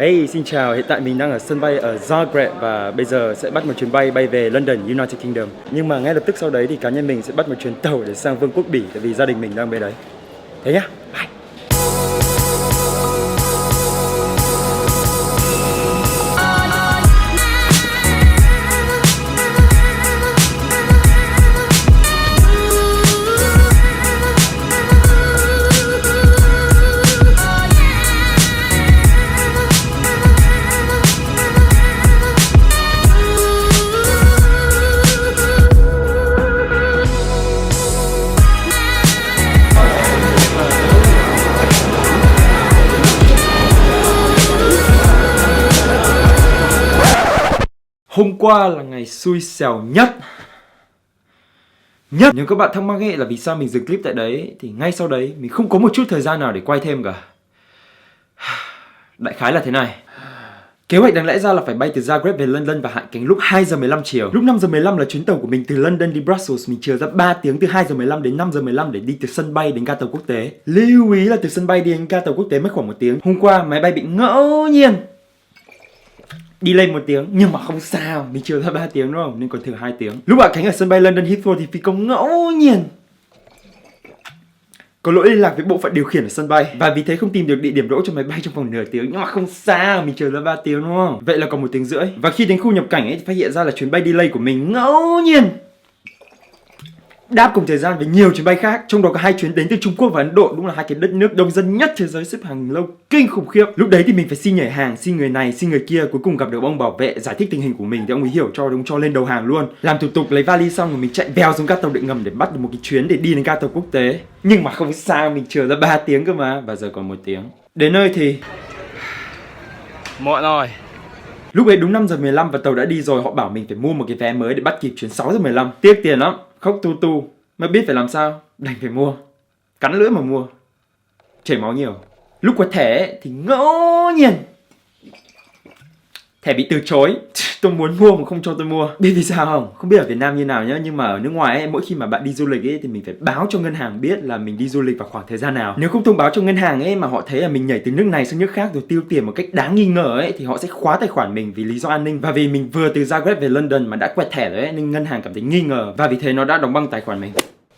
Hey, xin chào, hiện tại mình đang ở sân bay ở Zagreb và bây giờ sẽ bắt một chuyến bay về London, United Kingdom. Nhưng mà ngay lập tức sau đấy thì cá nhân mình sẽ bắt một chuyến tàu để sang Vương quốc Bỉ tại vì gia đình mình đang bên đấy. Thế nhá, bye! Hôm qua là ngày xui xẻo nhất. Nếu các bạn thắc mắc ấy là vì sao mình dừng clip tại đấy thì ngay sau đấy mình không có một chút thời gian nào để quay thêm cả. Đại khái là thế này. Kế hoạch đáng lẽ ra là phải bay từ Zagreb về London và hạ cánh lúc 2 giờ 15 chiều. Lúc 5 giờ 15 là chuyến tàu của mình từ London đi Brussels. Mình chờ ra 3 tiếng từ 2 giờ 15 đến 5 giờ 15 để đi từ sân bay đến ga tàu quốc tế. Lưu ý là từ sân bay đi đến ga tàu quốc tế mất khoảng 1 tiếng. Hôm qua máy bay bị ngẫu nhiên đi lên 1 tiếng, nhưng mà không sao, mình chưa ra 3 tiếng đúng không? Nên còn thừa 2 tiếng. Lúc hạ cánh ở sân bay London Heathrow thì phi công ngẫu nhiên có lỗi liên lạc với bộ phận điều khiển ở sân bay và vì thế không tìm được địa điểm đỗ cho máy bay trong vòng nửa tiếng. Nhưng mà không sao, mình chờ ra 3 tiếng đúng không? Vậy là còn 1 tiếng rưỡi. Và khi đến khu nhập cảnh ấy thì phát hiện ra là chuyến bay delay của mình ngẫu nhiên đáp cùng thời gian với nhiều chuyến bay khác, trong đó có 2 chuyến đến từ Trung Quốc và Ấn Độ, đúng là 2 cái đất nước đông dân nhất thế giới, xếp hàng lâu kinh khủng khiếp. Lúc đấy thì mình phải xin nhảy hàng, xin người này, xin người kia, cuối cùng gặp được ông bảo vệ giải thích tình hình của mình thì ông ấy hiểu cho, đúng cho lên đầu hàng luôn. Làm thủ tục lấy vali xong rồi mình chạy vèo xuống ga tàu điện ngầm để bắt được một cái chuyến để đi đến ga tàu quốc tế. Nhưng mà không sao, mình chờ ra 3 tiếng cơ mà, và giờ còn 1 tiếng. Đến nơi thì muộn rồi. Lúc ấy đúng 5 giờ 15 và tàu đã đi rồi, họ bảo mình phải mua một cái vé mới để bắt kịp chuyến 6 giờ 15. Tiếc tiền lắm, khóc tu tu, mà biết phải làm sao, đành phải mua. Cắn lưỡi mà mua, chảy máu nhiều. Lúc có thẻ ấy, thì ngẫu nhiên thẻ bị từ chối. Tôi muốn mua mà không cho tôi mua. Biết vì sao không? Không biết ở Việt Nam như nào nhá, nhưng mà ở nước ngoài ấy, mỗi khi mà bạn đi du lịch ấy thì mình phải báo cho ngân hàng biết là mình đi du lịch vào khoảng thời gian nào. Nếu không thông báo cho ngân hàng ấy mà họ thấy là mình nhảy từ nước này sang nước khác rồi tiêu tiền một cách đáng nghi ngờ ấy thì họ sẽ khóa tài khoản mình vì lý do an ninh. Và vì mình vừa từ Zagreb về London mà đã quẹt thẻ rồi ấy nên ngân hàng cảm thấy nghi ngờ và vì thế nó đã đóng băng tài khoản mình.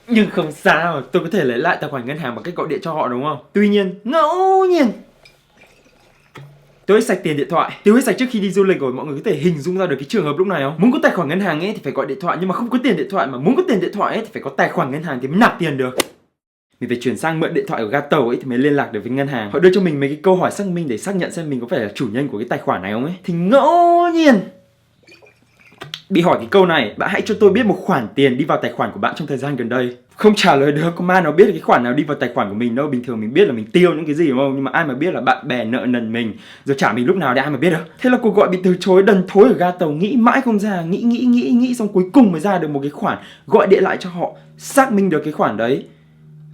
Nhưng không sao, tôi có thể lấy lại tài khoản ngân hàng bằng cách gọi điện cho họ đúng không? Tuy nhiên, ngẫu nhiên tôi hết sạch tiền điện thoại. Tiêu hết sạch trước khi đi du lịch rồi, mọi người có thể hình dung ra được cái trường hợp lúc này không? Muốn có tài khoản ngân hàng ấy thì phải gọi điện thoại, nhưng mà không có tiền điện thoại, mà muốn có tiền điện thoại ấy thì phải có tài khoản ngân hàng thì mới nạp tiền được. Mình phải chuyển sang mượn điện thoại ở ga tàu ấy thì mới liên lạc được với ngân hàng. Họ đưa cho mình mấy cái câu hỏi xác minh để xác nhận xem mình có phải là chủ nhân của cái tài khoản này không ấy. Thì ngẫu nhiên bị hỏi cái câu này: bạn hãy cho tôi biết một khoản tiền đi vào tài khoản của bạn trong thời gian gần đây. Không trả lời được, có ma nào biết cái khoản nào đi vào tài khoản của mình đâu. Bình thường mình biết là mình tiêu những cái gì đúng không? Nhưng mà ai mà biết là bạn bè nợ nần mình rồi trả mình lúc nào để ai mà biết được. Thế là cuộc gọi bị từ chối đần thối ở ga tàu, nghĩ mãi không ra, nghĩ xong cuối cùng mới ra được một cái khoản. Gọi điện lại cho họ, xác minh được cái khoản đấy,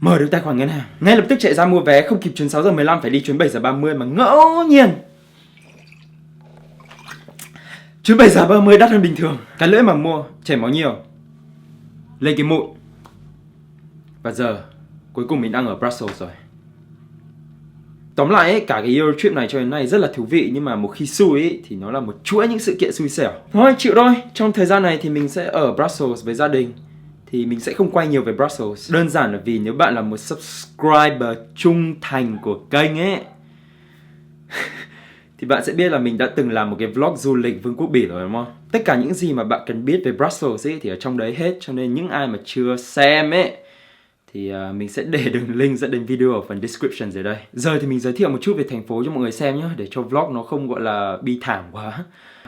mở được tài khoản ngân hàng. Ngay lập tức chạy ra mua vé, không kịp chuyến 6 giờ 15 phải đi chuyến 7 giờ 30 mà ngẫu nhiên chuyến 7 giờ 30 đắt hơn bình thường. Cái lưỡi mà mua, chảy máu nhiều, lên cái mụn. Và giờ, cuối cùng mình đang ở Brussels rồi. Tóm lại ấy, cả cái Euro trip này cho đến nay rất là thú vị. Nhưng mà một khi xui ấy, thì nó là một chuỗi những sự kiện xui xẻo. Thôi, chịu thôi. Trong thời gian này thì mình sẽ ở Brussels với gia đình. Thì mình sẽ không quay nhiều về Brussels. Đơn giản là vì nếu bạn là một subscriber trung thành của kênh ấy thì bạn sẽ biết là mình đã từng làm một cái vlog du lịch Vương quốc Bỉ rồi đúng không? Tất cả những gì mà bạn cần biết về Brussels ấy thì ở trong đấy hết. Cho nên những ai mà chưa xem ấy thì mình sẽ để đường link dẫn đến video ở phần description dưới đây. Giờ thì mình giới thiệu một chút về thành phố cho mọi người xem nhé, để cho vlog nó không gọi là bi thảm quá.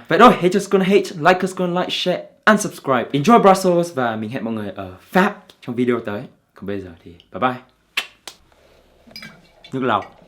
Vậy thôi, haters gonna hate, likers gonna like, share, unsubscribe. Enjoy Brussels và mình hẹn mọi người ở Pháp trong video tới. Còn bây giờ thì bye bye. Nước lọc.